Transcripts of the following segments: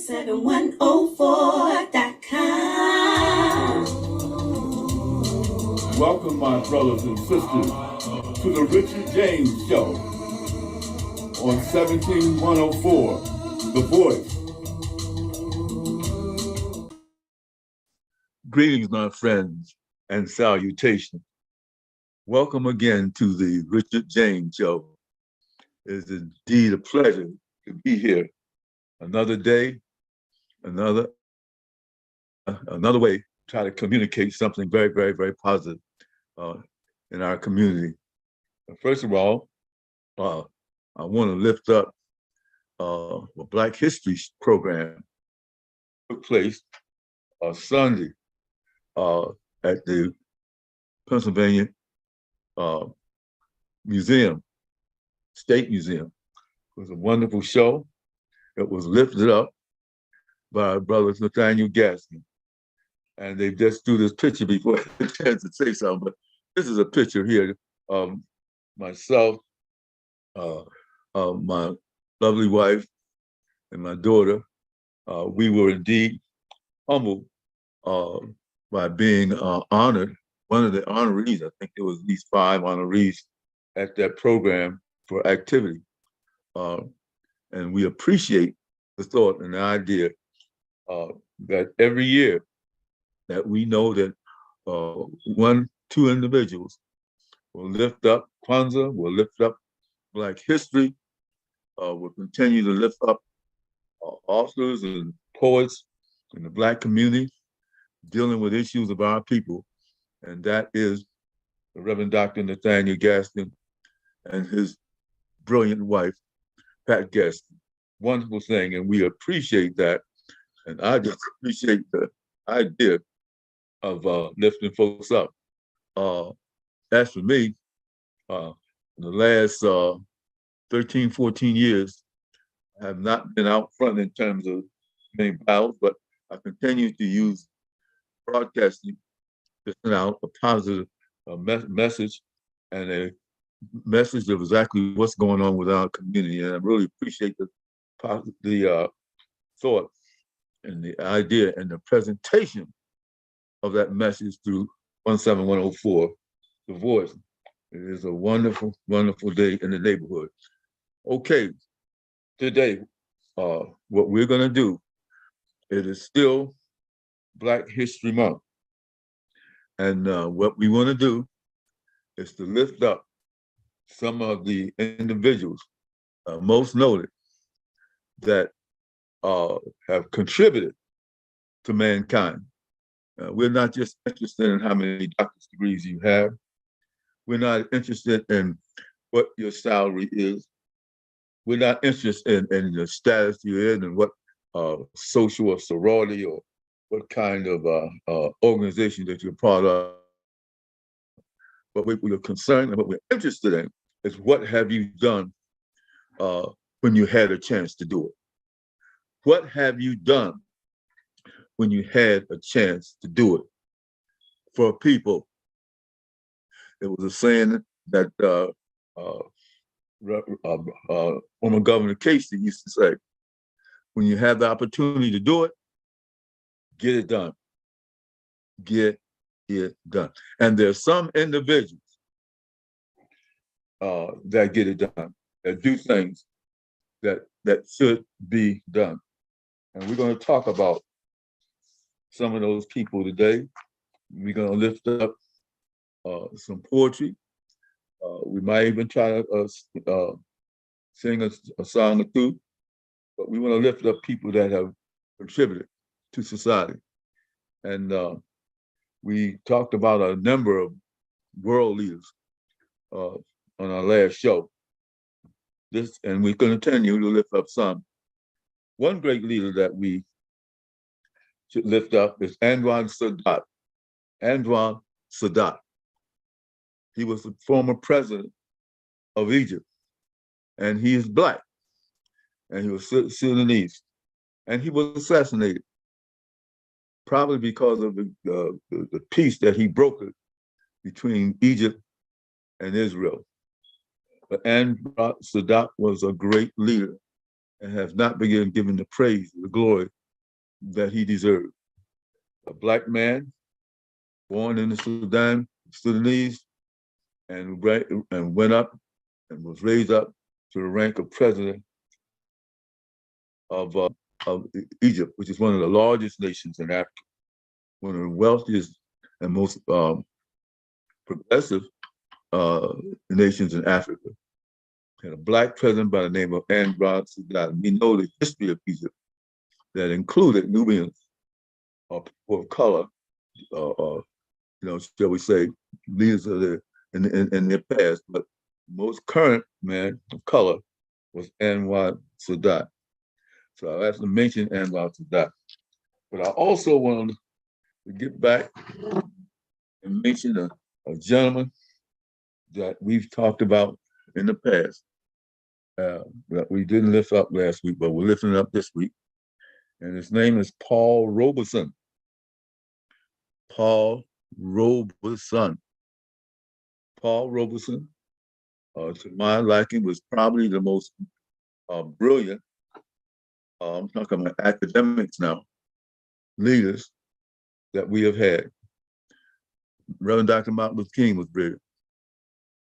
17104.com. Welcome, my brothers and sisters, to the Richard James Show on 17104, The Voice. Greetings, my friends, and salutations. Welcome again to the Richard James Show. It is indeed a pleasure to be here. Another day, another way to try to communicate something very, very, very positive in our community. First of all, I want to lift up a Black History program that took place Sunday at the Pennsylvania Museum, State Museum. It was a wonderful show. It was lifted up by our brother Nathaniel Gaskin. And they just threw this picture before I had a chance to say something, but this is a picture here of myself, my lovely wife, and my daughter. We were indeed humbled by being honored. One of the honorees, I think there was at least 5 honorees at that program for activity. And we appreciate the thought and the idea that every year that we know that 1, 2 individuals will lift up Kwanzaa, will lift up Black history, will continue to lift up authors and poets in the Black community dealing with issues of our people. And that is the Reverend Dr. Nathaniel Gaskin and his brilliant wife, Pat Gaskin. Wonderful thing, and we appreciate that. And I just appreciate the idea of lifting folks up. As for me, in the last 13, 14 years, I have not been out front in terms of main battles, but I continue to use broadcasting to send out a positive message and a message of exactly what's going on with our community. And I really appreciate the thought and the idea and the presentation of that message through 17104, The Voice. It is a wonderful, wonderful day in the neighborhood. Okay, today, what we're gonna do, it is still Black History Month. And what we wanna do is to lift up some of the individuals, most noted, that have contributed to mankind. We're not just interested in how many doctor's degrees you have. We're not interested in what your salary is. We're not interested in the status you're in and what social or sorority or what kind of organization that you're part of. What we are concerned and what we're interested in is what have you done when you had a chance to do it? What have you done when you had a chance to do it for people? There was a saying that former Governor Casey used to say, when you have the opportunity to do it, get it done. Get it done. And there's some individuals that get it done, that do things that should be done. And we're going to talk about some of those people today. We're going to lift up some poetry. We might even try to sing a song or two, but we want to lift up people that have contributed to society. And we talked about a number of world leaders on our last show. And we're going to continue to lift up some. One great leader that we should lift up is Anwar Sadat. Anwar Sadat. He was the former president of Egypt, and he is Black, and he was Sudanese, and he was assassinated, probably because of the peace that he brokered between Egypt and Israel. But Anwar Sadat was a great leader and has not been given the praise, the glory that he deserved. A black man born in the Sudanese, and went up and was raised up to the rank of president of, uh, of Egypt, which is one of the largest nations in Africa, one of the wealthiest and most progressive nations in Africa. Had a black president by the name of Anwar Sadat. We know the history of Egypt that included Nubians or people of color, shall we say, leaders of in their past. But most current man of color was Anwar Sadat. So I have to mention Anwar Sadat. But I also wanted to get back and mention a gentleman that we've talked about in the past that we didn't lift up last week, but we're lifting it up this week. And his name is Paul Robeson. Paul Robeson. Paul Robeson, to my liking, was probably the most brilliant, I'm talking about academics now, leaders that we have had. Reverend Dr. Martin Luther King was brilliant.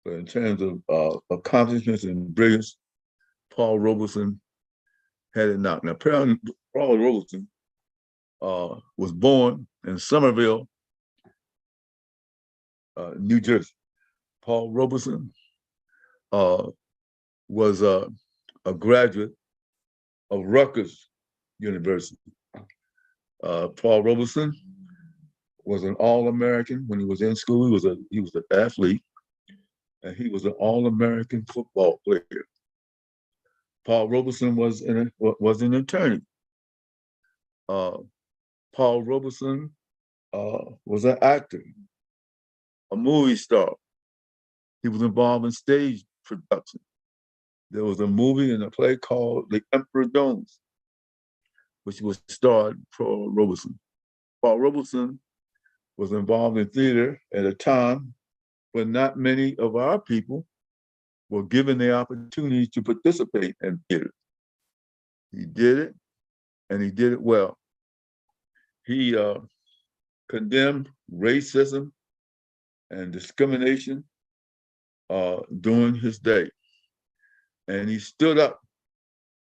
But in terms of accomplishments and brilliance, Paul Robeson had it knocked. Now, Paul Robeson was born in Somerville, New Jersey. Paul Robeson was a graduate of Rutgers University. Paul Robeson was an All-American when he was in school. He was an athlete, and he was an All-American football player. Paul Robeson was an attorney. Paul Robeson was an actor, a movie star. He was involved in stage production. There was a movie and a play called The Emperor Jones, which was starred Paul Robeson. Paul Robeson was involved in theater at a time when not many of our people were given the opportunity to participate in theater. He did it, and he did it well. He condemned racism and discrimination during his day. And he stood up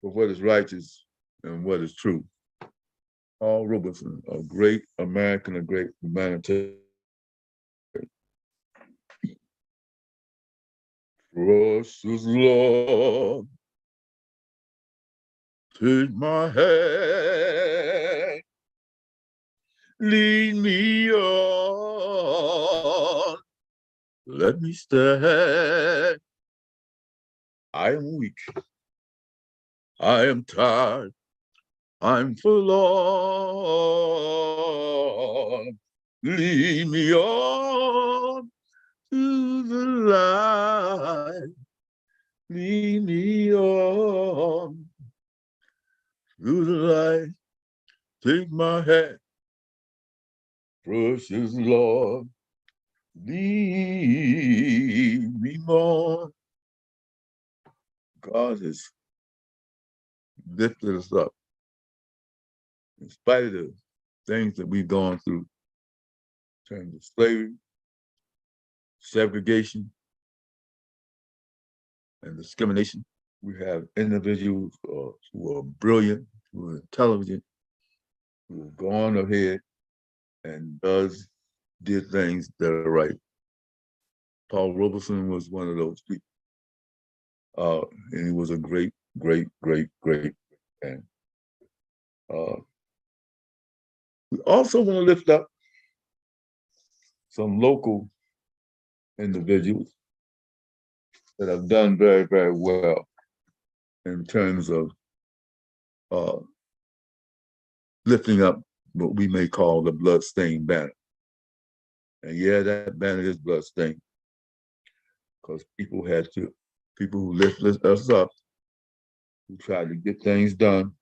for what is righteous and what is true. Paul Robeson, a great American, a great humanitarian. Precious Lord, take my hand, lead me on, let me stand. I am weak, I am tired, I'm forlorn. Lead me on to the light. Lead me on to the light. Take my hand, precious Lord. Lead me on. God has lifted us up in spite of the things that we've gone through in terms of slavery, segregation, and discrimination. We have individuals who are brilliant, who are intelligent, who have gone ahead and did things that are right. Paul Robeson was one of those people. And he was a great, great, great, great man. We also want to lift up some local individuals that have done very, very well in terms of lifting up what we may call the bloodstained banner. And yeah, that banner is bloodstained because people who lift us up, who try to get things done,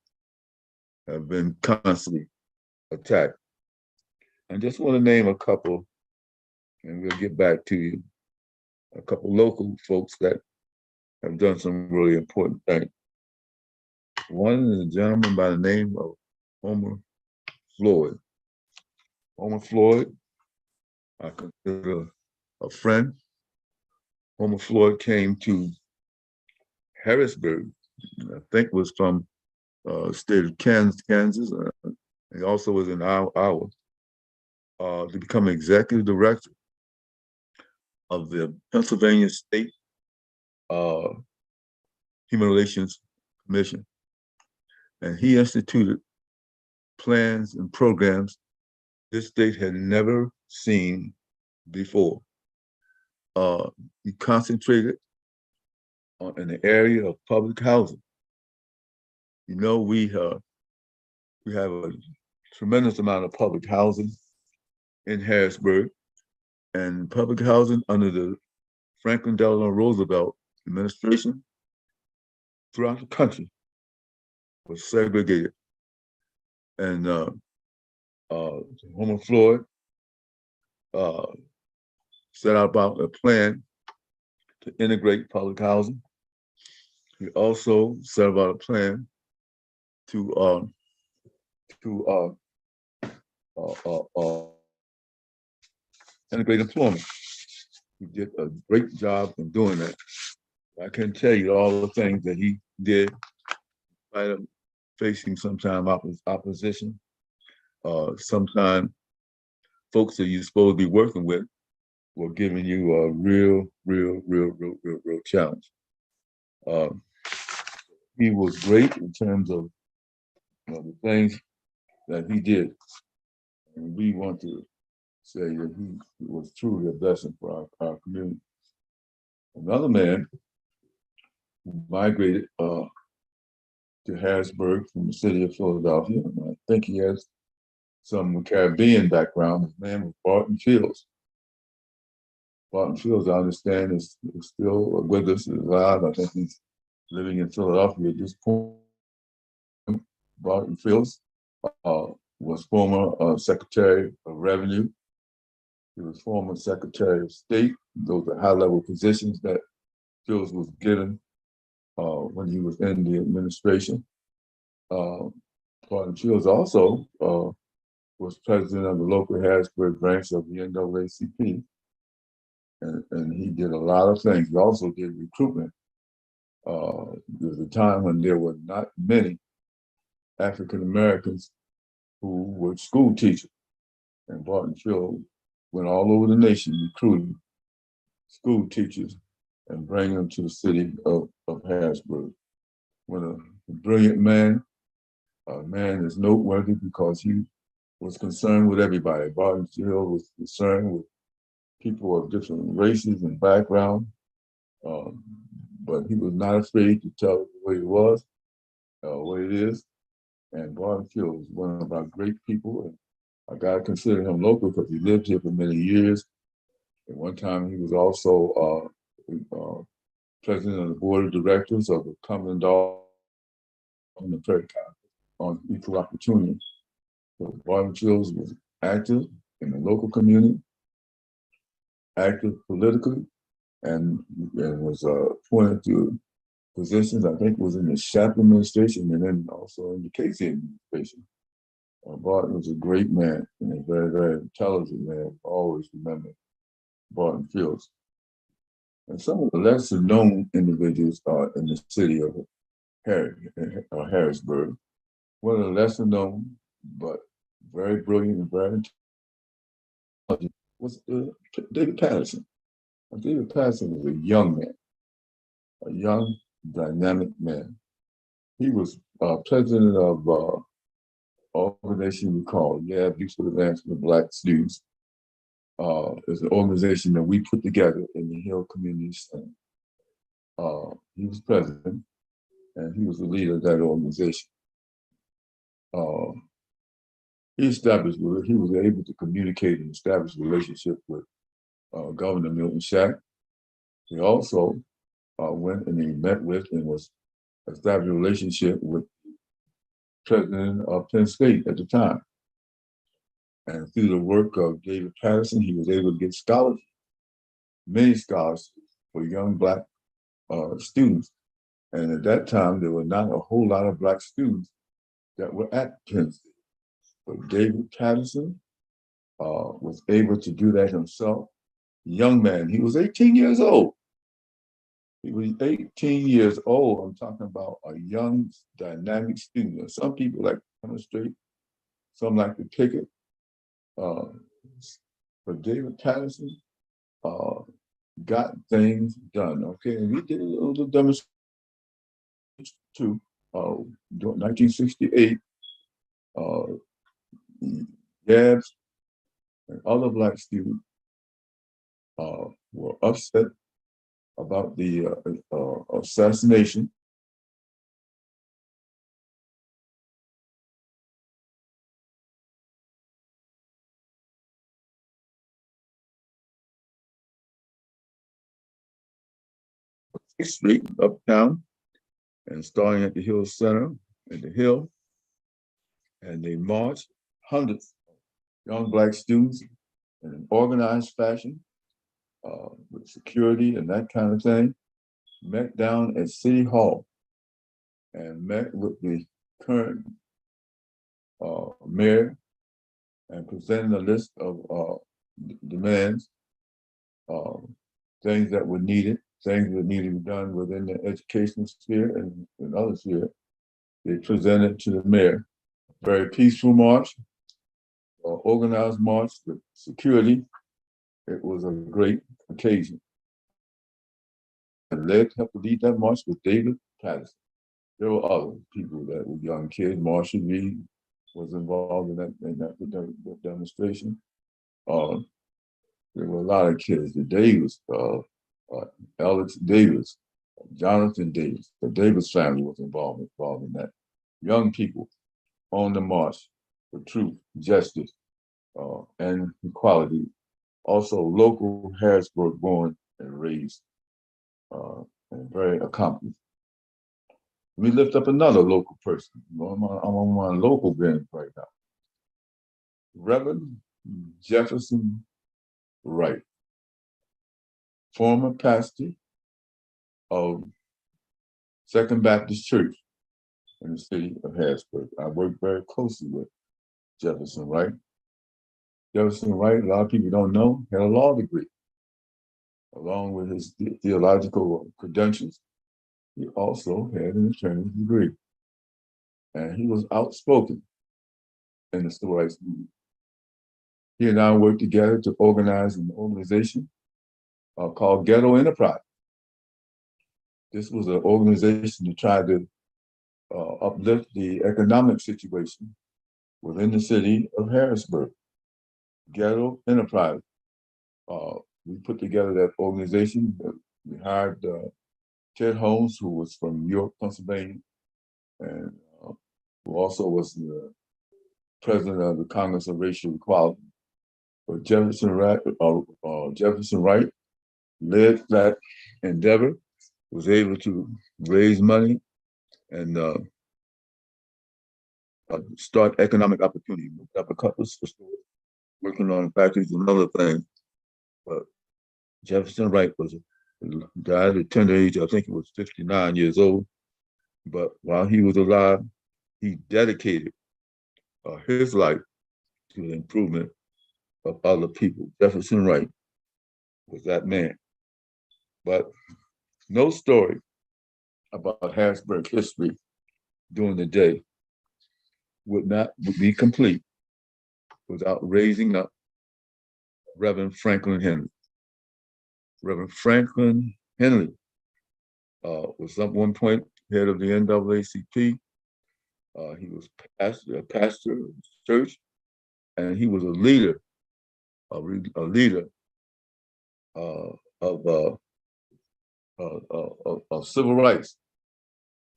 have been constantly attacked. I just want to name a couple, and we'll get back to you. A couple local folks that have done some really important things. One is a gentleman by the name of Homer Floyd. Homer Floyd, I consider a friend. Homer Floyd came to Harrisburg, I think was from state of Kansas. He also was in Iowa to become executive director of the Pennsylvania State uh, Human Relations Commission. And he instituted plans and programs this state had never seen before. He concentrated in the area of public housing. You know, we have a tremendous amount of public housing in Harrisburg, and public housing under the Franklin Delano Roosevelt administration throughout the country was segregated. And Homer Floyd set out about a plan to integrate public housing. He also set about a plan to integrate employment. He did a great job in doing that. I can't tell you all the things that he did, despite of facing sometimes opposition. Sometimes folks that you're supposed to be working with were giving you a real challenge. He was great in terms of the things that he did. And we want to say that he was truly a blessing for our community. Another man who migrated to Harrisburg from the city of Philadelphia, and I think he has some Caribbean background. His name was Barton Fields. Barton Fields, I understand, is still with us, is alive. I think he's living in Philadelphia at this point. Barton Fields was former Secretary of Revenue. He was former Secretary of State. Those are high-level positions that Fields was given when he was in the administration. Barton Fields also was president of the local Harrisburg branch of the NAACP. And he did a lot of things. He also did recruitment. There was a time when there were not many African Americans who were school teachers. And Barton Fields went all over the nation recruiting school teachers and bringing them to the city of Harrisburg. When a brilliant man, a man is noteworthy because he was concerned with everybody. Barton Fields was concerned with people of different races and backgrounds, but he was not afraid to tell it the way it was, what it is. And Barton Fields was one of our great people. And I gotta consider him local because he lived here for many years. At one time, he was also president of the board of directors of the Commandant on the Prairie Conference on Equal Opportunity. So Barton Fields was active in the local community, active politically, and was appointed to positions, I think was in the Schaap administration and then also in the Casey administration. Barton was a great man and a very intelligent man. I always remember Barton Fields. And some of the lesser known individuals are in the city of Harrisburg. One of the lesser known, but very brilliant and very intelligent was David Paterson. David Paterson was a young man, a young, dynamic man. He was president of an organization we call Yale Youth for the Advancement of Black Students. It's an organization that we put together in the Hill Community Center. He was president, and he was the leader of that organization. He was able to communicate and establish a relationship with Governor Milton Schaap. He also went and he met with and was established a relationship with president of Penn State at the time. And through the work of David Paterson, he was able to get scholarships, many scholarships for young Black students. And at that time, there were not a whole lot of Black students that were at Penn State. But David Patterson was able to do that himself. Young man, he was 18 years old. He was 18 years old. I'm talking about a young, dynamic student. Some people like to demonstrate, some like to pick it. But David Patterson got things done. Okay, and we did a little demonstration too. 1968, Gabs and other Black students were upset about the assassination of 6th Street uptown, and starting at the Hill Center at the Hill, and they marched hundreds of young Black students in an organized fashion with security and that kind of thing, met down at City Hall and met with the current mayor and presented a list of demands, things that were needed, things that needed to be done within the educational sphere and other sphere. They presented to the mayor. Very peaceful march, organized march with security. It was a great occasion. And helped to lead that march with David Patterson. There were other people that were young kids. Marshall Reed was involved in that demonstration. There were a lot of kids. The Davis, Alex Davis, Jonathan Davis, the Davis family was involved in that. Young people on the march for truth, justice, and equality. Also local Harrisburg born and raised, and very accomplished. Let me lift up another local person. I'm on my local band right now. Reverend Jefferson Wright, former pastor of Second Baptist Church in the city of Harrisburg. I worked very closely with Jefferson Wright. Jefferson Wright, a lot of people don't know, had a law degree. Along with his theological credentials, he also had an attorney's degree. And he was outspoken in the civil rights movement. He and I worked together to organize an organization called Ghetto Enterprise. This was an organization to try to uplift the economic situation within the city of Harrisburg. Ghetto Enterprise. We put together that organization. We hired Ted Holmes, who was from York, Pennsylvania, and who also was the president of the Congress of Racial Equality. But Jefferson Wright led that endeavor, was able to raise money and start economic opportunity. We got a couple of stores, working on factories and other things. But Jefferson Wright died at tender age. I think he was 59 years old. But while he was alive, he dedicated his life to the improvement of other people. Jefferson Wright was that man. But no story about Harrisburg history during the day would be complete without raising up Reverend Franklin Henley. Reverend Franklin Henley was at one point head of the NAACP. He was a pastor of the church, and he was a leader of civil rights.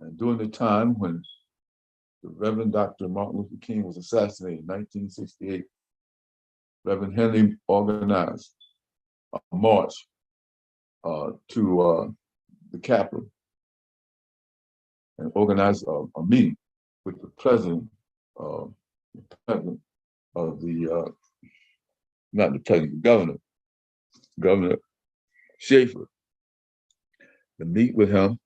And during the time when the Reverend Dr. Martin Luther King was assassinated in 1968, Reverend Henley organized a march to the Capitol and organized a meeting with the president of the not the president, Governor Schaefer, to meet with him.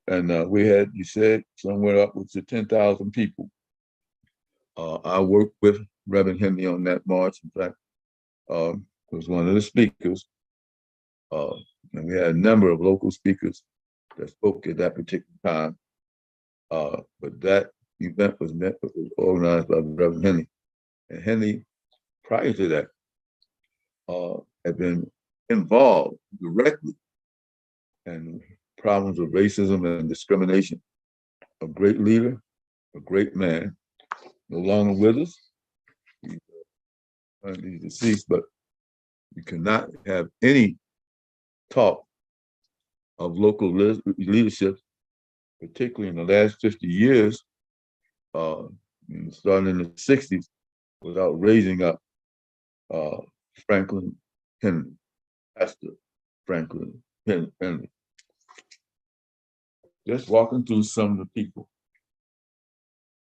And we had, you said, somewhere upwards of 10,000 people I worked with Reverend Henry on that march. In fact, was one of the speakers. Uh, and we had a number of local speakers that spoke at that particular time. But that event was organized by Reverend Henry. And Henry, prior to that, had been involved directly in problems of racism and discrimination. A great leader, a great man, no longer with us. He's deceased, but you cannot have any talk of local leadership, particularly in the last 50 years, starting in the 60s, without raising up Franklin Henry, Pastor Franklin Henry. Just walking through some of the people.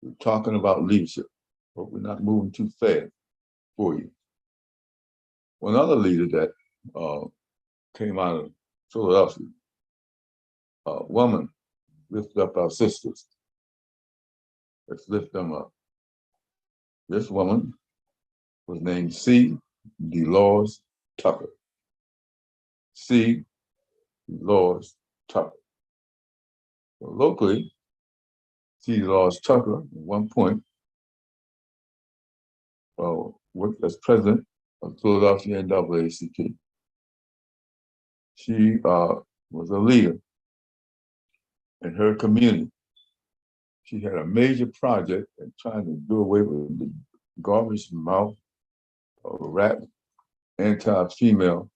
We're talking about leadership, but we're not moving too fast for you. One other leader that came out of Philadelphia, a woman, lift up our sisters. Let's lift them up. This woman was named C. Delores Tucker. C. Delores Tucker. So locally, C. Delores Tucker, at one point, worked as president of Philadelphia NAACP. She was a leader in her community. She had a major project in trying to do away with the garbage mouth, rap, anti-female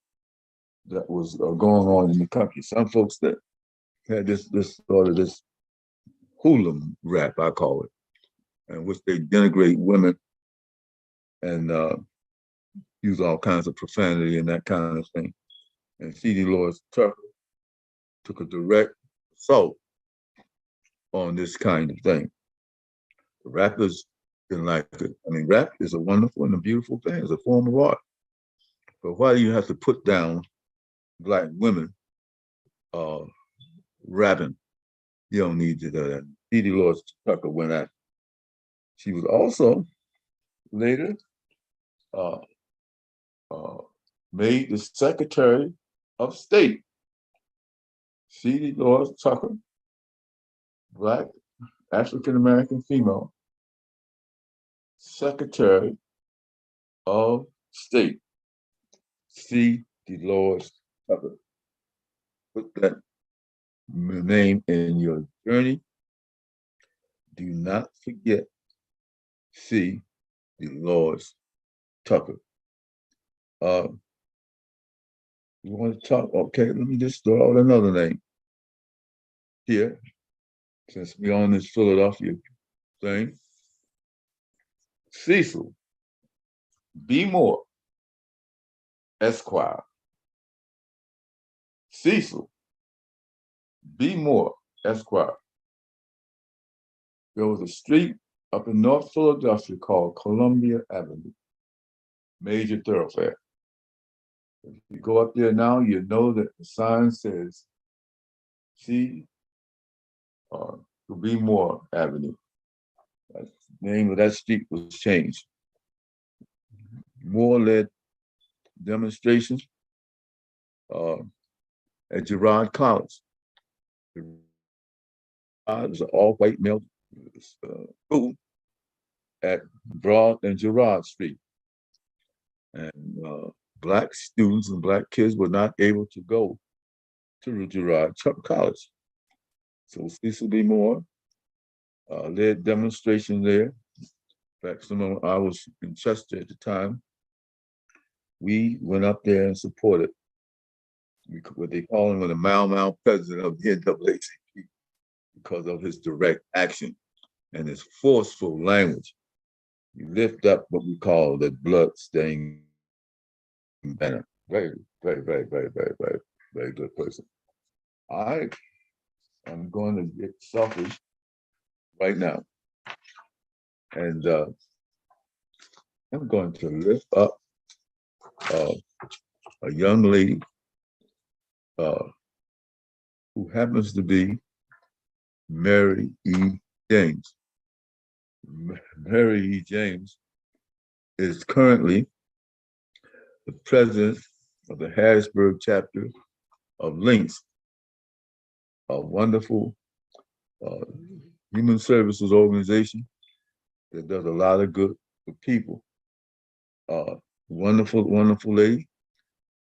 that was going on in the country. Some folks that had this sort of this hooligan rap, I call it, in which they denigrate women and use all kinds of profanity and that kind of thing. And C. Delores Tucker took a direct assault on this kind of thing. The rappers didn't like it. I mean, rap is a wonderful and a beautiful thing. It's a form of art. But why do you have to put down Black women rapping? You don't need to do that. C. Delores Tucker went at. She was also later made the Secretary of State. C. Delores Tucker, Black African-American female, Secretary of State. C. Delores Tucker. Put that name in your journey. Do not forget C. Delores Tucker. You want to talk? Okay, let me just throw out another name here, since we're on this Philadelphia thing. Cecil B. Moore, Esquire. Cecil B. Moore, Esquire. There was a street up in North Philadelphia called Columbia Avenue, major thoroughfare. If you go up there now, you know that the sign says C. B. Moore Avenue. That's the name of that street was changed. Moore led demonstrations at Girard College. It was an all-white male school at Broad and Girard Street. And Black students and Black kids were not able to go to Girard College. So Cecil B. Moore led demonstrations there. In fact, I was in Chester at the time. We went up there and supported what they call him the Mau president of the NAACP because of his direct action and his forceful language. He lift up what we call the blood-stained banner. Very, very, very, very, very, very, very good person. I am going to get selfish right now. And I'm going to lift up a young lady who happens to be Mary E. James. Mary E. James is currently the president of the Harrisburg chapter of Links, a wonderful uh, human services organization that does a lot of good for people. Uh, wonderful, wonderful lady.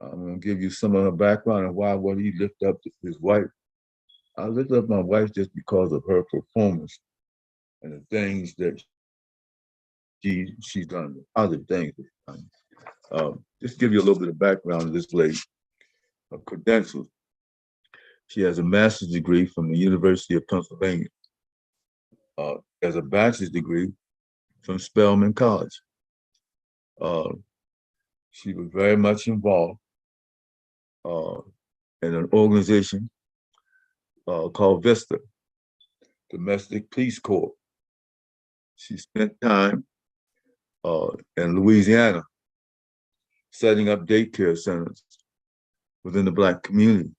I'm going to give you some of her background and why would he lift up his wife. I lift up my wife just because of her performance and the things that she's done, the positive things. Just give you a little bit of background of this lady. Her credentials. She has a master's degree from the University of Pennsylvania. Has a bachelor's degree from Spelman College. She was very much involved uh, in an organization called VISTA, Domestic Peace Corps. She spent time in Louisiana setting up daycare centers within the Black community.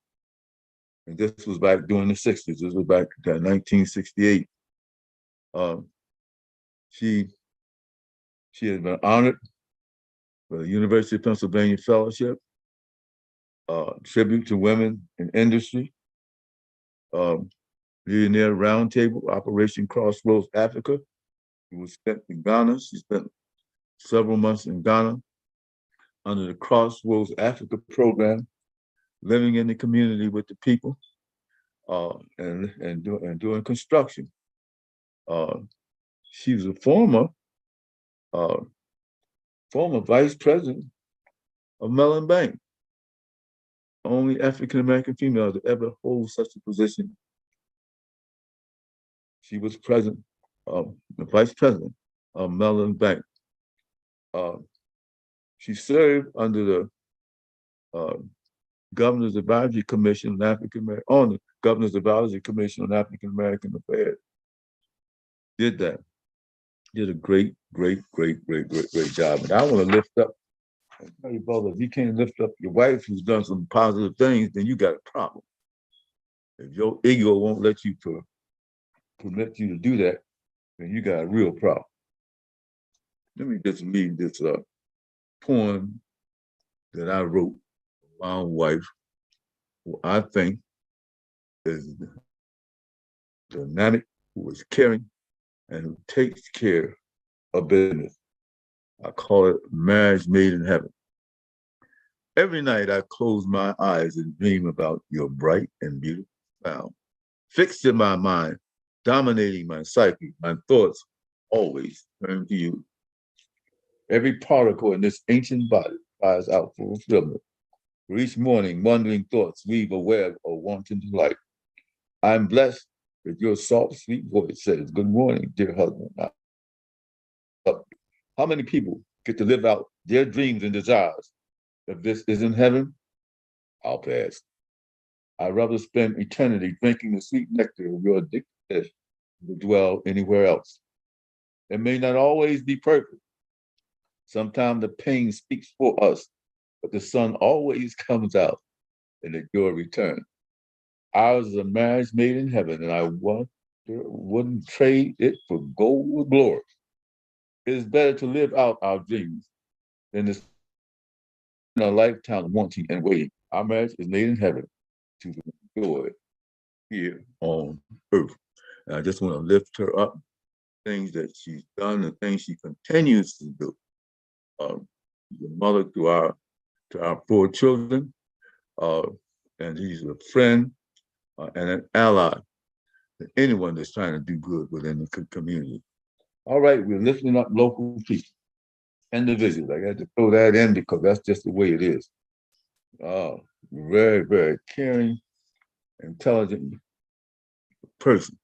And this was back during the 60s. This was back in 1968. She has been honored with a University of Pennsylvania Fellowship, Tribute to Women in Industry, Millionaire Roundtable, Operation Crossroads Africa. She was spent in Ghana. She spent several months in Ghana under the Crossroads Africa program, living in the community with the people and doing construction. She was a former vice president of Mellon Bank, only African American female to ever hold such a position. She was the vice president of Mellon Bank. She served under the Governor's Advisory Commission on African American, on the Governor's Advisory Commission on African American Affairs. Did that. Did a great job. And I want to lift up, and tell you, brother, if you can't lift up your wife who's done some positive things, then you got a problem. If your ego won't let you permit you to do that, then you got a real problem. Let me just read this poem that I wrote for my wife, who I think is dynamic, who is caring, and who takes care of business. I call it Marriage Made in Heaven. Every night I close my eyes and dream about your bright and beautiful smile, fixed in my mind, dominating my psyche. My thoughts always turn to you. Every particle in this ancient body cries out for fulfillment. For each morning, wandering thoughts weave a web of wanton delight. I'm blessed that your soft, sweet voice says, "Good morning, dear husband." How many people get to live out their dreams and desires? If this isn't heaven, I'll pass. I'd rather spend eternity drinking the sweet nectar of your addictive than dwell anywhere else. It may not always be perfect. Sometimes the pain speaks for us, but the sun always comes out in your return. Ours is a marriage made in heaven, and I wouldn't trade it for gold or glory. It is better to live out our dreams than to spend a lifetime wanting and waiting. Our marriage is made in heaven to enjoy here on earth. And I just want to lift her up, things that she's done, and things she continues to do. The mother to our 4 children, and he's a friend and an ally to anyone that's trying to do good within the community. All right, we're lifting up local people, individuals. I got to throw that in because that's just the way it is. Very caring, intelligent person.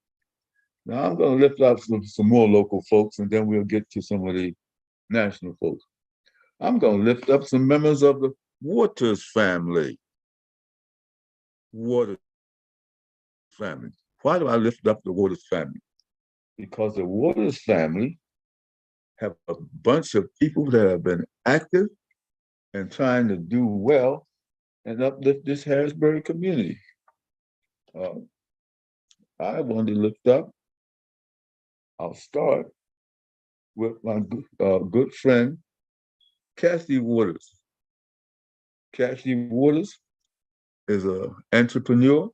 Now I'm going to lift up some more local folks, and then we'll get to some of the national folks. I'm going to lift up some members of the Waters family. Waters family. Why do I lift up the Waters family? Because the Waters family have a bunch of people that have been active and trying to do well and uplift this Harrisburg community. I want to lift up, I'll start with my good friend, Kathy Waters. Kathy Waters is an entrepreneur.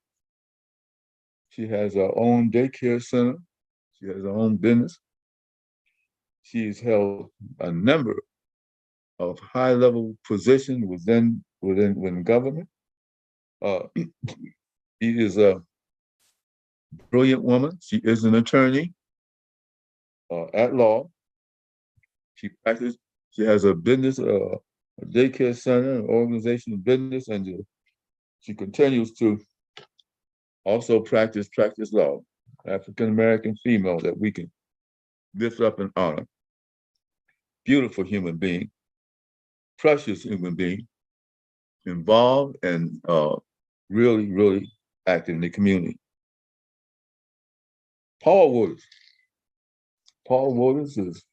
She has her own daycare center. She has her own business. She has held a number of high-level positions within government. She is a brilliant woman. She is an attorney at law. She practices. She has a business, a daycare center, an organization of business, and she continues to also practice law. African American female that we can lift up and honor. Beautiful human being, precious human being, involved and really, really active in the community. Paul Waters. Paul Waters is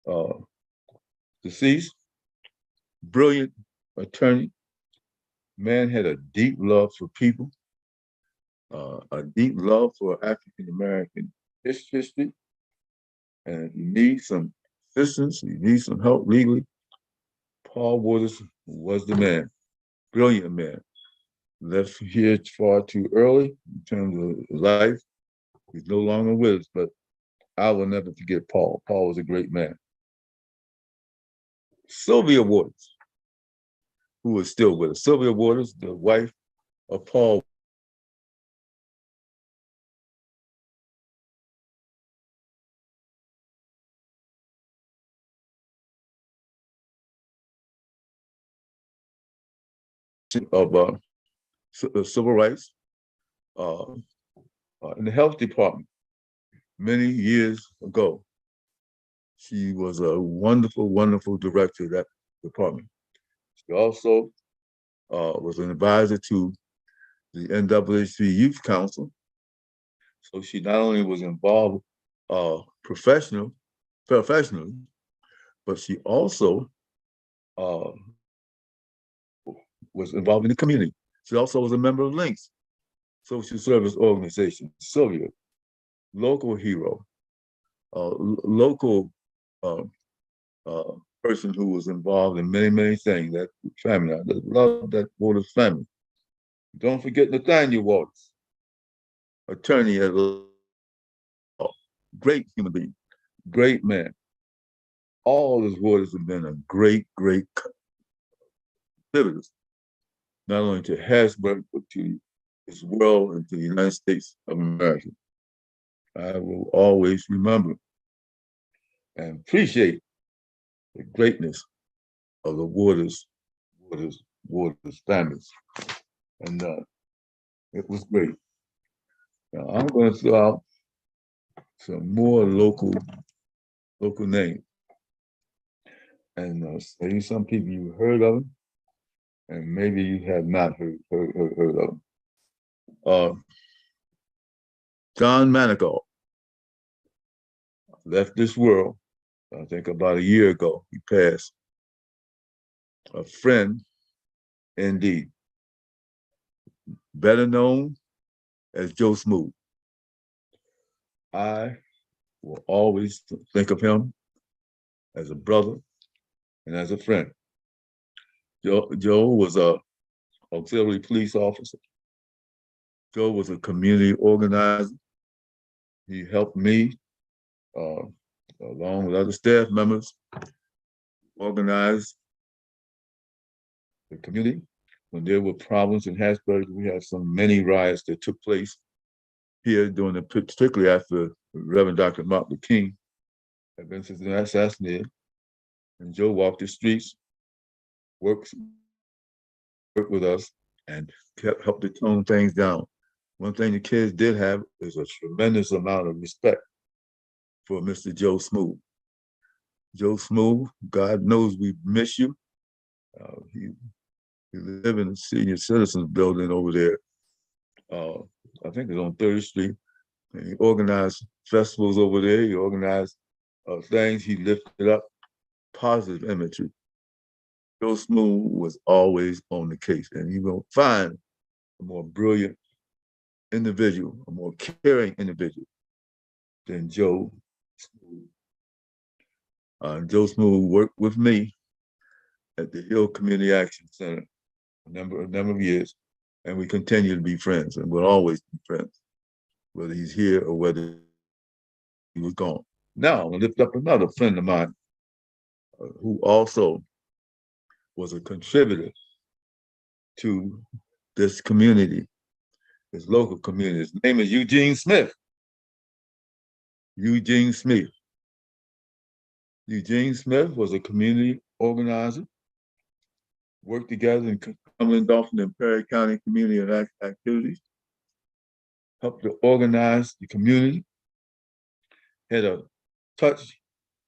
uh, deceased, brilliant attorney. Man had a deep love for people, a deep love for African American history, and he needs some assistance. He needs some help legally. Paul Waters was the man, brilliant man. Left here far too early in terms of life. He's no longer with us, but I will never forget Paul. Paul was a great man. Sylvia Waters, who is still with us. Sylvia Waters, the wife of Paul. Of civil rights in the health department many years ago. She was a wonderful, wonderful director of that department. She also was an advisor to the NAACP Youth Council. So she not only was involved professionally, but she also uh, was involved in the community. She also was a member of Links social service organization. Sylvia, local hero, local uh, uh, person who was involved in many, many things. That family, I love that Waters family. Don't forget Nathaniel Waters, attorney at law, great human being, great man. All his Waters have been a great, great contributors, not only to Harrisburg, but to this world and to the United States of America. I will always remember and appreciate the greatness of the Waters families. And it was great. Now, I'm going to throw out some more local names. And maybe some people you heard of them, and maybe you have not heard of them. John Manigault left this world, I think about a year ago. He passed. A friend, indeed, better known as Joe Smooth. I will always think of him as a brother and as a friend. Joe was a auxiliary police officer. Joe was a community organizer. He helped me, uh, along with other staff members, organize the community. When there were problems in Harrisburg, we had some many riots that took place here during particularly after Reverend Dr. Martin Luther King had been assassinated. And Joe walked the streets, worked with us, and helped to tone things down. One thing the kids did have is a tremendous amount of respect for Mr. Joe Smooth. Joe Smooth, God knows we miss you. He lived in the senior citizens building over there. I think it's on 3rd Street. And he organized festivals over there. He organized things. He lifted up positive imagery. Joe Smooth was always on the case, and you will find a more brilliant individual, a more caring individual than Joe Smooth. Joe Smooth worked with me at the Hill Community Action Center a number of years, and we continue to be friends, and we'll always be friends, whether he's here or whether he was gone. Now, I'm gonna lift up another friend of mine who also was a contributor to this community, this local community. His name is Eugene Smith. Eugene Smith. Eugene Smith was a community organizer, worked together in Cumberland, Dauphin, and Perry County community activities, helped to organize the community, had a touch,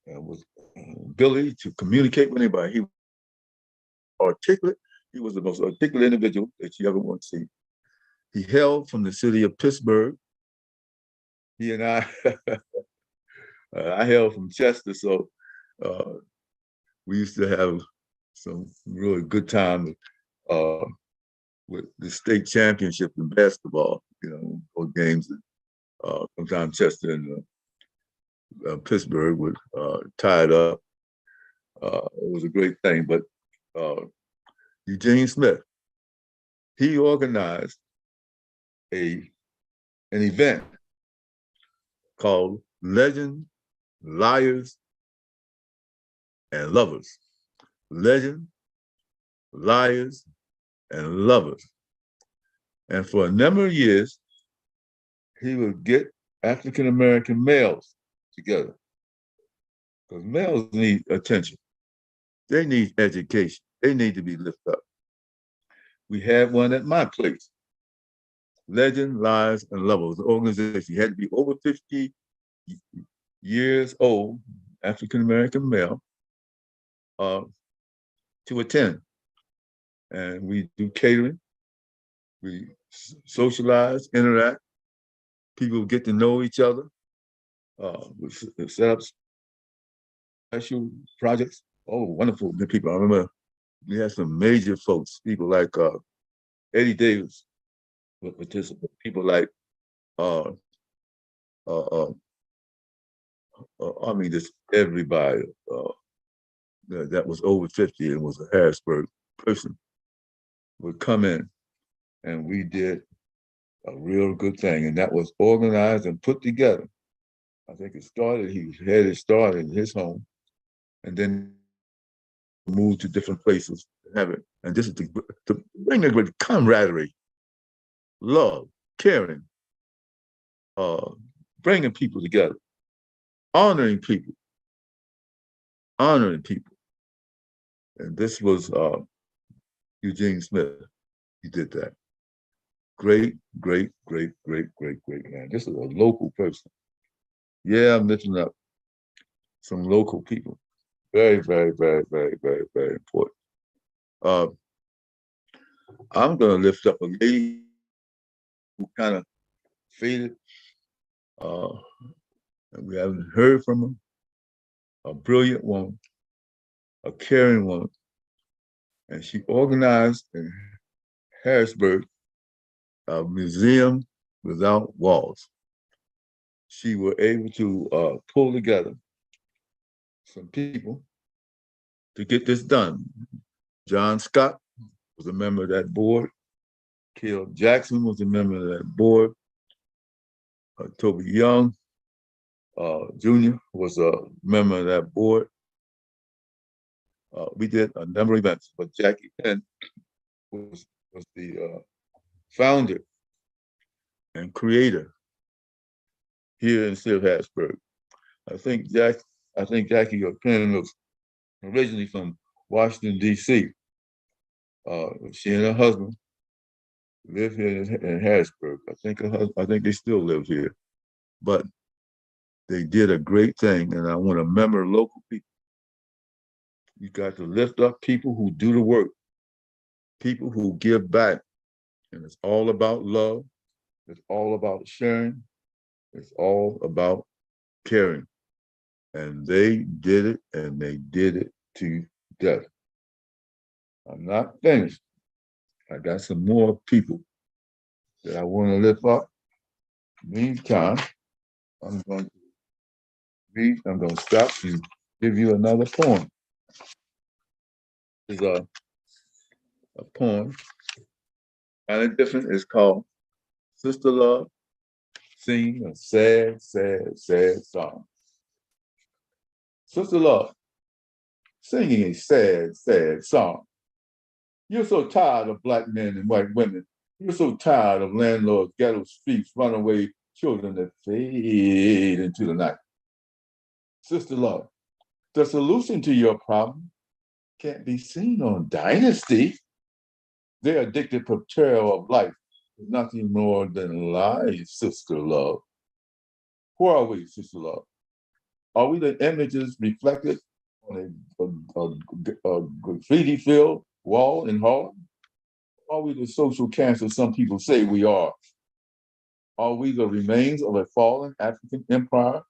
was ability to communicate with anybody. He was articulate. He was the most articulate individual that you ever want to see. He hailed from the city of Pittsburgh. He and I, I hailed from Chester, so we used to have some really good time with the state championship in basketball, or games. Sometimes Chester and Pittsburgh would tie it up. It was a great thing, but Eugene Smith, he organized an event called Legend, Liars, and Lovers. Legend, Liars, and Lovers. And for a number of years, he would get African-American males together. Because males need attention. They need education. They need to be lifted up. We had one at my place. Legend, Liars, and Lovers, the organization. You had to be over 50 years old, African-American male, to attend. And we do catering. We socialize, interact. People get to know each other. We set up special projects. Oh, wonderful good people. I remember we had some major folks, people like Eddie Davis would participate. People like, I mean, just everybody that was over 50 and was a Harrisburg person would come in, and we did a real good thing, and that was organized and put together. I think he had it started in his home, and then moved to different places to have it. And this is to bring a great camaraderie, love, caring, bringing people together, honoring people. And this was Eugene Smith. He did that. Great man. This is a local person. Yeah, I'm lifting up some local people. Very important. I'm gonna lift up a lady who kind of faded. And we haven't heard from her. A brilliant woman, a caring woman. And she organized in Harrisburg a museum without walls. She was able to pull together some people to get this done. John Scott was a member of that board. Caleb Jackson was a member of that board. Toby Young Jr. was a member of that board. We did a number of events, but Jackie Penn was the founder and creator here in City of Harrisburg. I think Jackie Penn was originally from Washington, D.C. She and her husband live here in Harrisburg. I think they still live here, but they did a great thing, and I want to remember local people. You got to lift up people who do the work, people who give back, and it's all about love. It's all about sharing. It's all about caring, and they did it, and they did it to death. I'm not finished. I got some more people that I want to lift up. Meantime, I'm going to stop and give you another poem. It's a poem, kind of different. It's called Sister Love, singing a sad, sad, sad song. Sister Love, singing a sad, sad song. You're so tired of black men and white women. You're so tired of landlords, ghetto streets, runaway children that fade into the night. Sister Love, the solution to your problem can't be seen on Dynasty. Their addicted portrayal of life is nothing more than lies, Sister Love. Who are we, Sister Love? Are we the images reflected on a graffiti-filled wall in Harlem? Are we the social cancer some people say we are? Are we the remains of a fallen African empire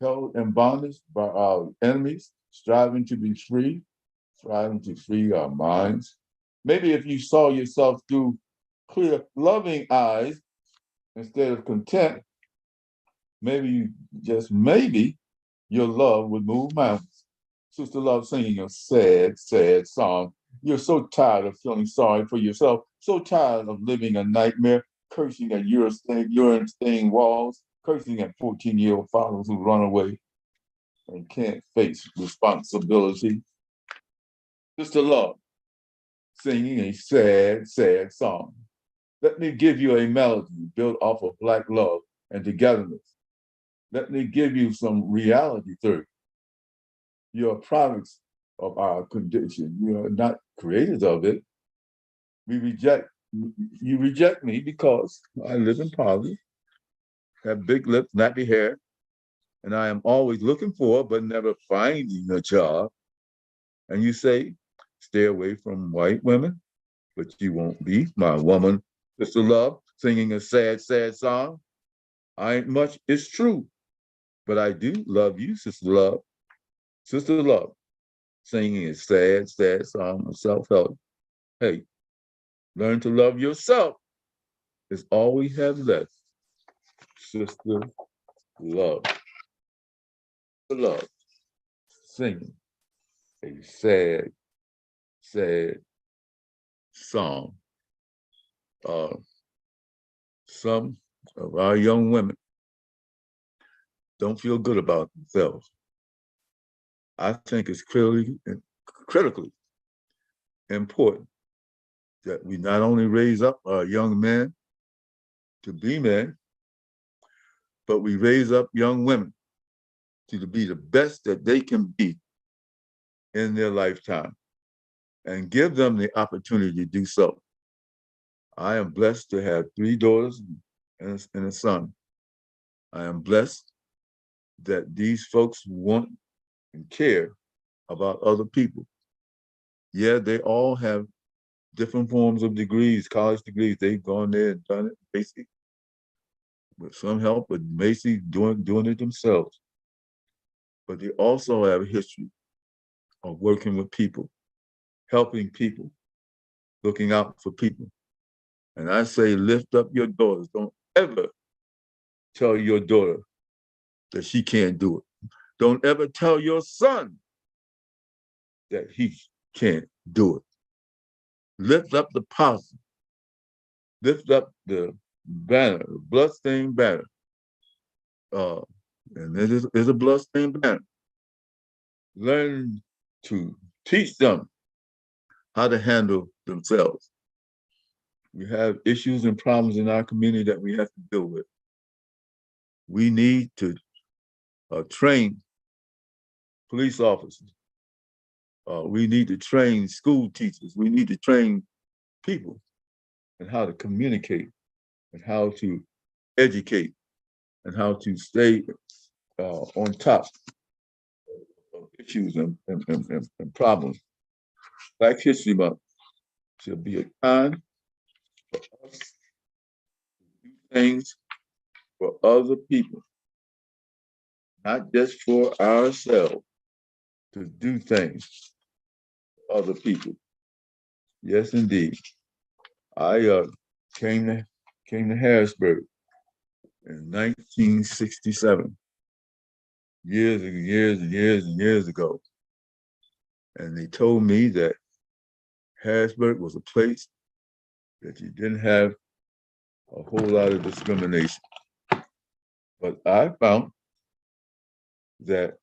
held in bondage by our enemies, striving to be free, striving to free our minds? Maybe if you saw yourself through clear, loving eyes instead of contempt, maybe, just maybe, your love would move mountains. Sister Love, singing a sad, sad song. You're so tired of feeling sorry for yourself, so tired of living a nightmare, cursing at urine-stained walls, cursing at 14-year-old fathers who run away and can't face responsibility. Sister Love, singing a sad, sad song. Let me give you a melody built off of Black love and togetherness. Let me give you some reality theory. You're products of our condition. You are not creators of it. You reject me because I live in poverty, have big lips, nappy hair, and I am always looking for but never finding a job. And you say, stay away from white women, but you won't be my woman, Sister Love, singing a sad, sad song. I ain't much, it's true, but I do love you, Sister Love. Sister Love, singing a sad, sad song of self-help. Hey, learn to love yourself. It's all we have left. Sister Love. Love, singing a sad, sad song. Some of our young women don't feel good about themselves. I think it's critically important that we not only raise up our young men to be men, but we raise up young women to be the best that they can be in their lifetime and give them the opportunity to do so. I am blessed to have 3 daughters and a son. I am blessed that these folks want and care about other people. Yeah, they all have different forms of degrees, college degrees. They've gone there and done it, basically, with some help, but basically doing it themselves. But they also have a history of working with people, helping people, looking out for people. And I say, lift up your daughters. Don't ever tell your daughter that she can't do it. Don't ever tell your son that he can't do it. Lift up the posse. Lift up the banner, the bloodstained banner. And it is a bloodstained banner. Learn to teach them how to handle themselves. We have issues and problems in our community that we have to deal with. We need to train police officers. We need to train school teachers. We need to train people in how to communicate and how to educate and how to stay on top of issues and problems. Black History Month should be a time for us to do things for other people, not just for ourselves, to do things for other people. Yes, indeed. I came to Harrisburg in 1967. years and years and years and years ago. And they told me that Harrisburg was a place that you didn't have a whole lot of discrimination. But I found that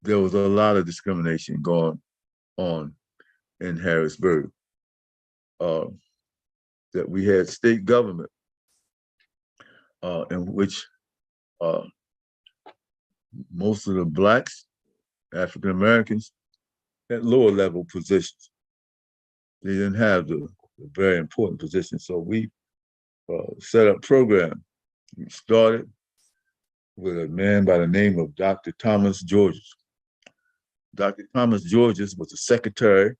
there was a lot of discrimination going on in Harrisburg. That we had state government in which uh, most of the blacks, African Americans, had lower level positions. They didn't have the very important positions. So we set up program. We started with a man by the name of Dr. Thomas Georges. Dr. Thomas Georges was the secretary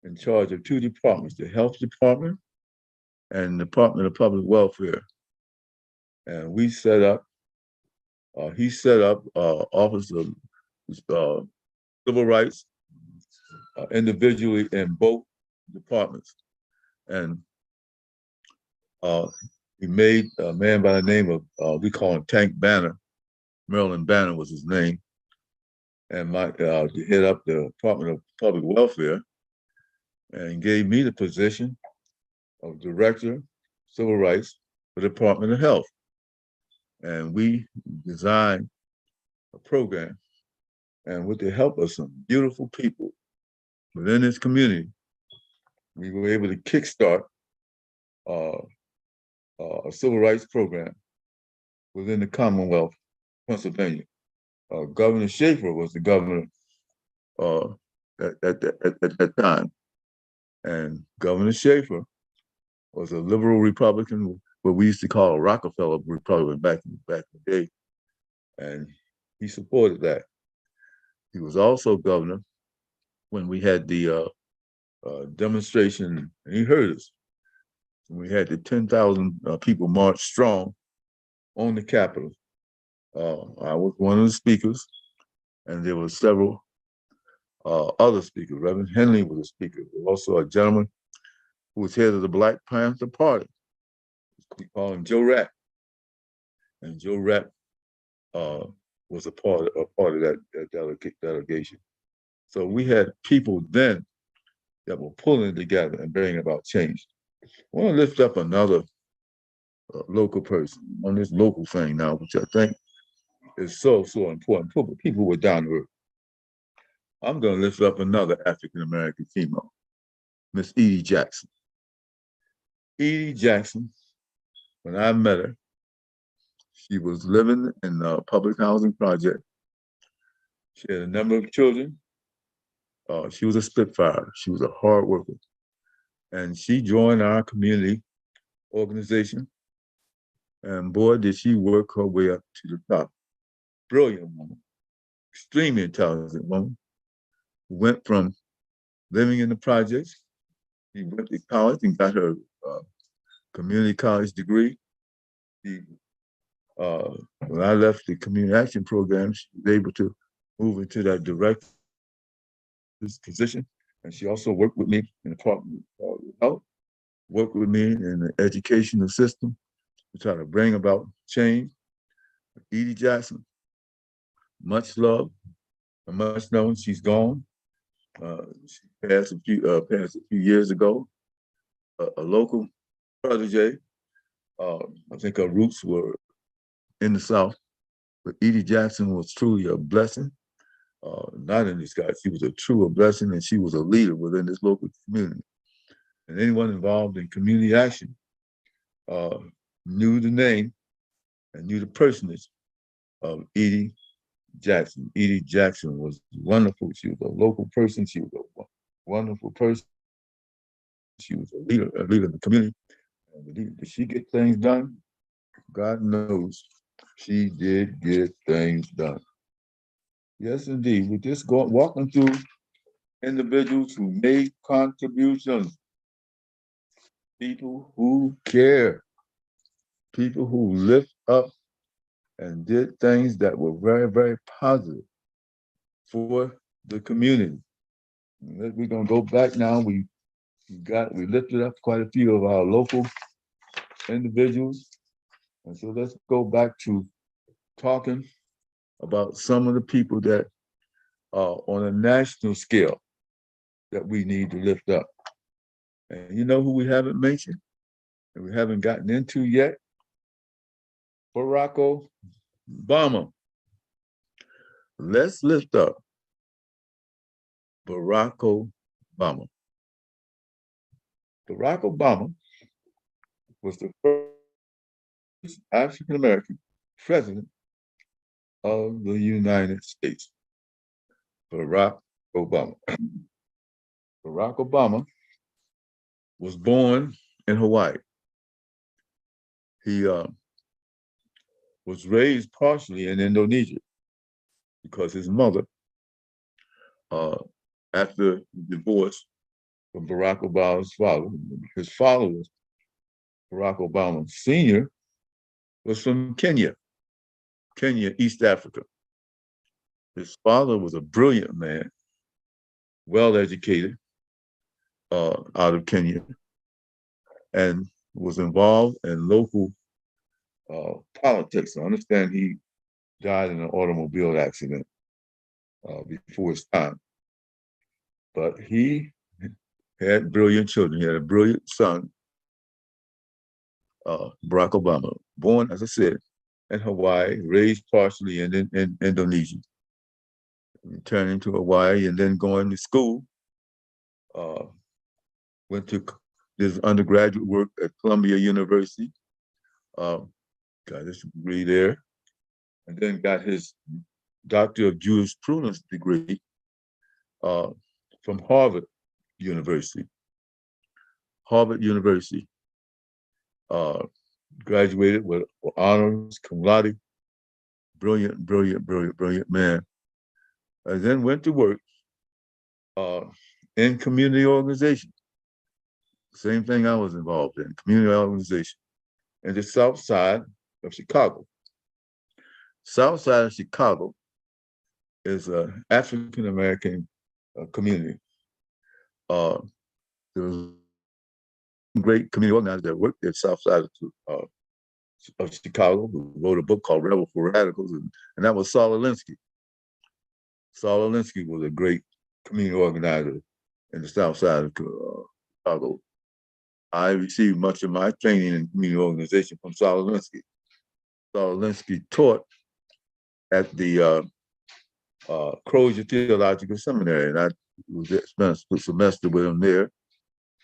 in charge of two departments, the health department and the Department of Public Welfare. And we set up, he set up Office of Civil Rights individually in both departments. And he made a man by the name of, we call him Tank Banner, Maryland Banner was his name, and to head up the Department of Public Welfare, and gave me the position of Director of Civil Rights for the Department of Health. And we designed a program, and with the help of some beautiful people within this community, we were able to kickstart a civil rights program within the Commonwealth of Pennsylvania. Governor Schaefer was the governor at that time. And Governor Schaefer was a liberal Republican, what we used to call a Rockefeller Republican back in the day. And he supported that. He was also governor when we had the demonstration, and he heard us. We had the 10,000 people march strong on the Capitol. I was one of the speakers, and there were several other speakers. Reverend Henley was a speaker. There was also a gentleman who was head of the Black Panther Party. We call him Joe Rapp. And Joe Rapp was a part of that delegation. So we had people then that were pulling together and bringing about change. I want to lift up another local person on this local thing now, which I think is so important. People who are down to earth. I'm going to lift up another African American female, Miss Edie Jackson. Edie Jackson, when I met her, she was living in a public housing project. She had a number of children. She was a Spitfire. She was a hard worker. And she joined our community organization. And boy, did she work her way up to the top. Brilliant woman, extremely intelligent woman. Went from living in the projects, she went to college and got her community college degree. When I left the community action program, she was able to move into that director's position. And she also worked with me in the Department of Health, worked with me in the educational system to try to bring about change. Edie Jackson, much love and much known. She's gone. She passed a few years ago. A local protege. I think her roots were in the South, but Edie Jackson was truly a blessing. Not in disguise, she was a true blessing, and she was a leader within this local community. And anyone involved in community action knew the name and knew the personage of Edie Jackson. Edie Jackson was wonderful. She was a local person. She was a wonderful person. She was a leader of the community. And did she get things done? God knows she did get things done. Yes, indeed. We're just walking through individuals who made contributions, people who care, people who lift up and did things that were very, very positive for the community. We're gonna go back now. We lifted up quite a few of our local individuals. And so let's go back to talking about some of the people that are on a national scale that we need to lift up. And you know who we haven't mentioned and we haven't gotten into yet? Barack Obama. Let's lift up Barack Obama. Barack Obama was the first African American president of the United States. Barack Obama. Barack Obama was born in Hawaii. He was raised partially in Indonesia because his mother, after divorce from Barack Obama's father, his father was Barack Obama Sr., was from Kenya, East Africa. His father was a brilliant man, well educated, out of Kenya, and was involved in local politics. I understand he died in an automobile accident before his time, but he had brilliant children. He had a brilliant son, Barack Obama, born, as I said, in Hawaii, raised partially in Indonesia, returning to Hawaii and then going to school. Went to his undergraduate work at Columbia University, got his degree there, and then got his Doctor of Jurisprudence degree from Harvard University. Harvard University. Graduated with honors, cum laude, brilliant man. And then went to work in community organization. Same thing I was involved in, community organization, in the South Side of Chicago. South Side of Chicago is an African American community. There was great community organizers that worked at South Side of Chicago, who wrote a book called Rebel for Radicals, and that was Saul Alinsky. Saul Alinsky was a great community organizer in the South Side of Chicago. I received much of my training in community organization from Saul Alinsky. Saul Alinsky taught at the Crozier Theological Seminary, and I spent a semester with him there.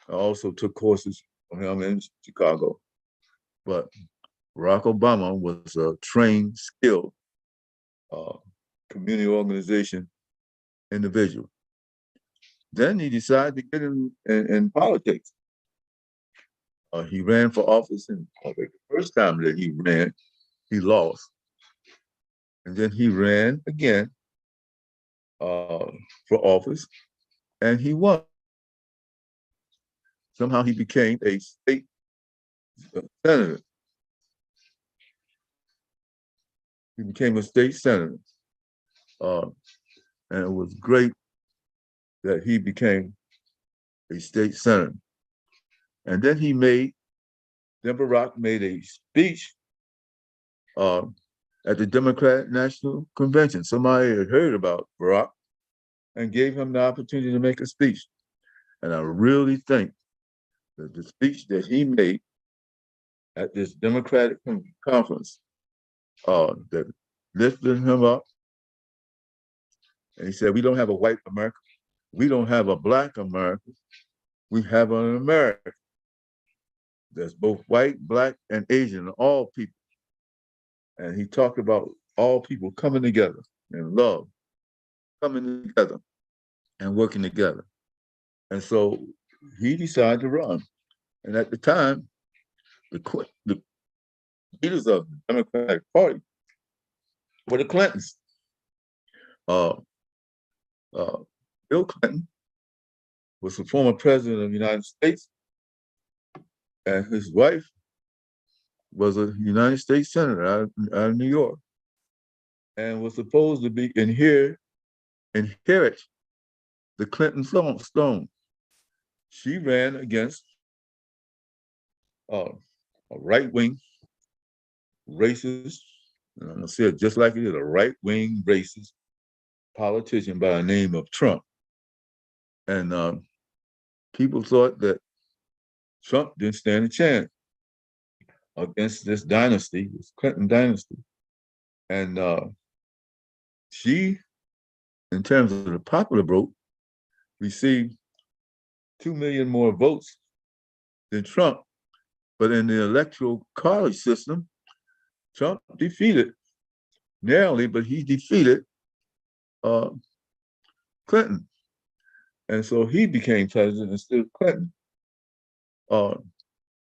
I also took courses from him in Chicago. But Barack Obama was a trained, skilled community organization individual. Then he decided to get in politics. He ran for office, and the first time that he ran, he lost. And then he ran again for office, and he won. Somehow he became a state senator. He became a state senator. And it was great that he became a state senator. And then Barack made a speech at the Democratic National Convention. Somebody had heard about Barack and gave him the opportunity to make a speech. And I really think that the speech that he made at this Democratic conference that lifted him up, and he said, we don't have a white America, we don't have a Black America, we have an America that's both white, Black, and Asian, all people. And he talked about all people coming together in love, coming together and working together. And so he decided to run. And at the time, the leaders of the Democratic Party were the Clintons. Bill Clinton was the former president of the United States, and his wife was a United States senator out of New York, and was supposed to be inherit the Clinton throne. She ran against a right-wing, racist, and I'm gonna say it just like it is, a right-wing racist politician by the name of Trump. And people thought that Trump didn't stand a chance against this dynasty, this Clinton dynasty. And she, in terms of the popular vote, received 2 million more votes than Trump. But in the electoral college system, Trump defeated narrowly, but he defeated uh, Clinton. And so he became president instead of Clinton. But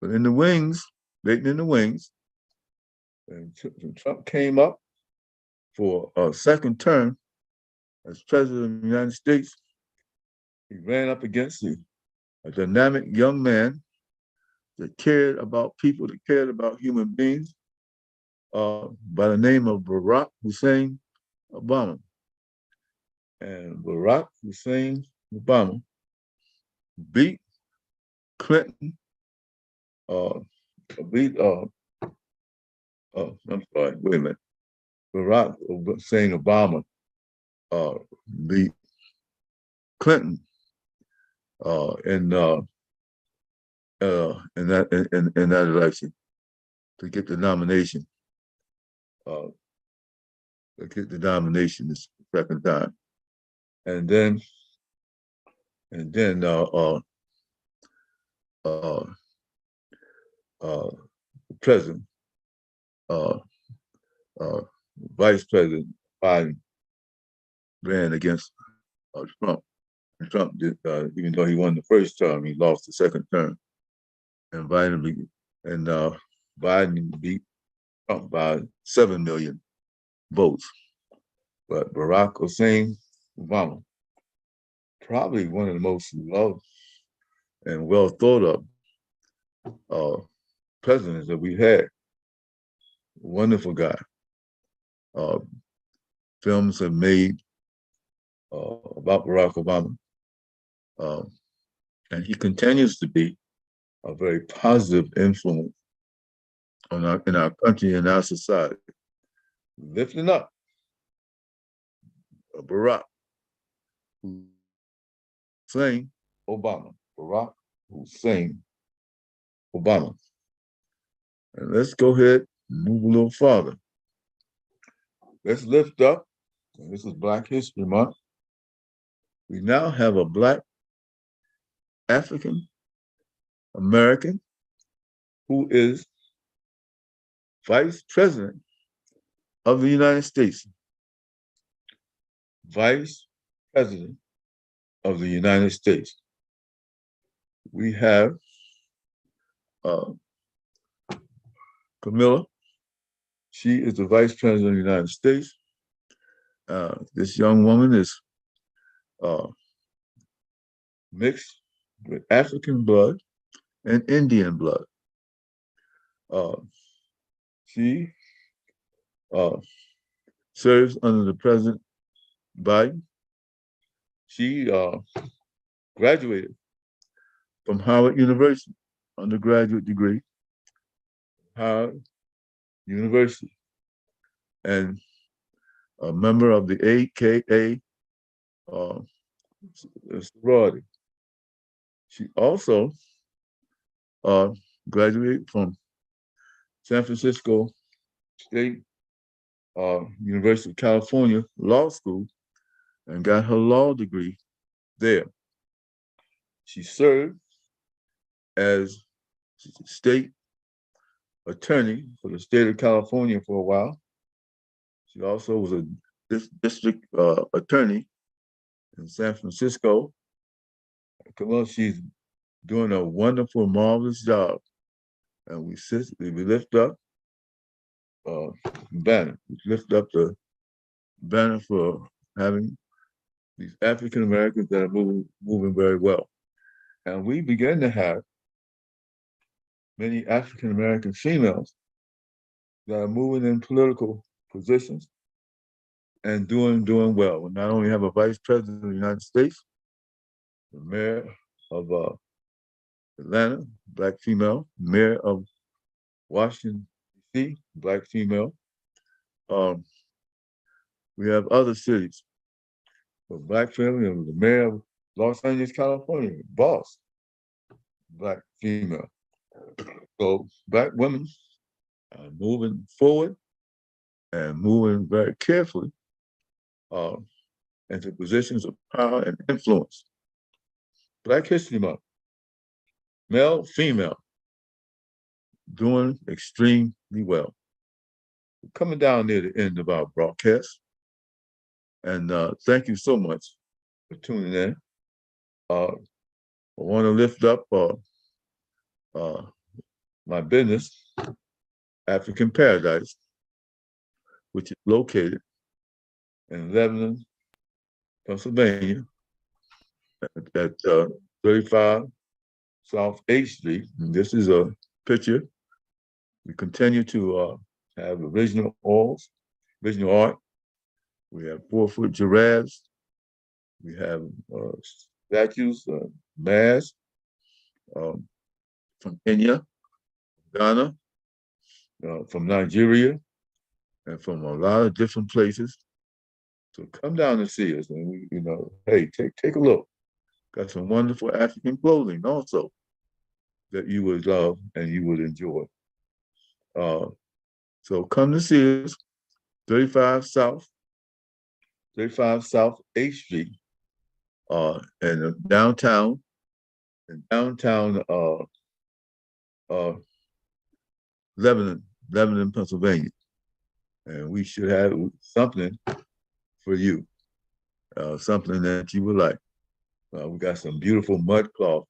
in the wings, waiting in the wings, and Trump came up for a second term as president of the United States. He ran up against a dynamic young man that cared about people, that cared about human beings, by the name of Barack Hussein Obama. And Barack Hussein Obama beat Clinton, beat, I'm sorry, wait a minute. Barack Hussein Obama beat Clinton in that election to get the nomination. To get the nomination this second time, and then the president, uh, Vice President Biden ran against Trump. And Trump did, even though he won the first term, he lost the second term. And Biden beat Trump by 7 million votes. But Barack Hussein Obama, probably one of the most loved and well thought of presidents that we've had. Wonderful guy. Films have made about Barack Obama. And he continues to be a very positive influence in our country and our society. Lifting up Barack Hussein Obama. Barack Hussein Obama. And let's go ahead and move a little farther. Let's lift up, and this is Black History Month. We now have a Black African American who is Vice President of the United States. Vice President of the United States. We have Camilla. She is the Vice President of the United States. This young woman is mixed with African blood and Indian blood. She serves under the President Biden. She graduated from Howard University, undergraduate degree, Howard University, and a member of the AKA sorority. She also graduated from San Francisco State University of California Law School and got her law degree there. She served as state attorney for the state of California for a while. She also was a district attorney in San Francisco. She's doing a wonderful, marvelous job. And we lift up banner. We lift up the banner for having these African Americans that are moving very well. And we begin to have many African American females that are moving in political positions and doing well. We not only have a Vice President of the United States, the Mayor of Atlanta, Black female, Mayor of Washington, D.C., Black female, We have other cities. A Black family, and the mayor of Los Angeles, California, boss, Black female. So Black women are moving forward and moving very carefully into positions of power and influence. Black History Month, male, female, doing extremely well. We're coming down near the end of our broadcast. And thank you so much for tuning in. I want to lift up my business, African Paradise, which is located in Lebanon, Pennsylvania, at 35 South 8th Street. And this is a picture. We continue to have original oils, original art. We have 4-foot giraffes. We have statues, masks from Kenya, Ghana, from Nigeria, and from a lot of different places. So come down and see us, and we, hey, take a look. Got some wonderful African clothing also that you would love and you would enjoy. So come to see us, 35 South 8th Street, in downtown Lebanon, Pennsylvania. And we should have something for you, something that you would like. We got some beautiful mud cloth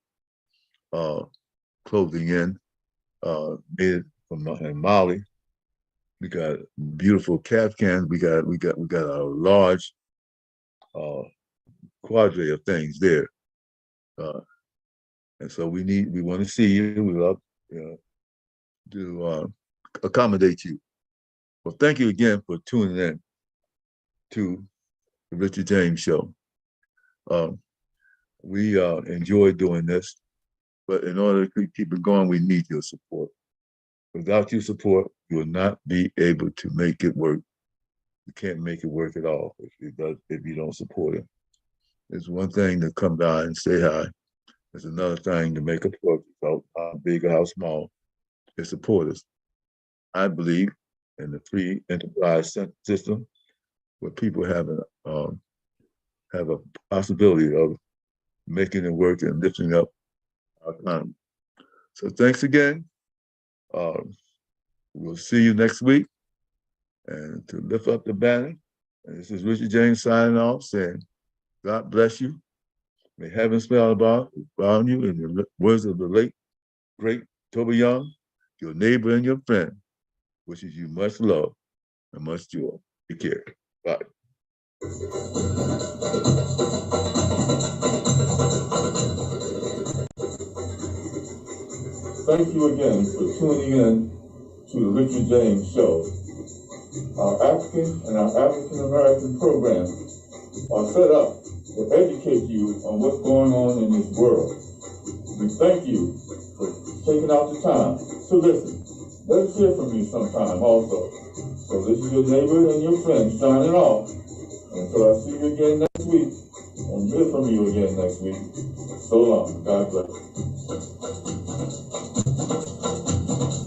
clothing made from Mali. We got beautiful cans. We got a large quadre of things there, and so we want to see you. We love to accommodate you. Well, thank you again for tuning in to the Richard James Show. We enjoy doing this, but in order to keep it going, we need your support. Without your support, you will not be able to make it work. You can't make it work at all if you don't support it. It's one thing to come by and say hi. It's another thing to make a point about how big or how small to support us. I believe in the free enterprise system where people have a possibility of making it work and lifting up our economy. So thanks again. We'll see you next week. And to lift up the banner, and this is Richard James signing off, saying, God bless you. May heaven smile around you, in the words of the late, great Toby Young, your neighbor and your friend, wishes you much love and much joy. Take care. Bye. Thank you again for tuning in to the Richard James Show. Our African and our African American programs are set up to educate you on what's going on in this world. We thank you for taking out the time to listen. Let us hear from you sometime also. So this is your neighbor and your friend signing off. Until I see you again next week, and hear from you again next week. So long. God bless.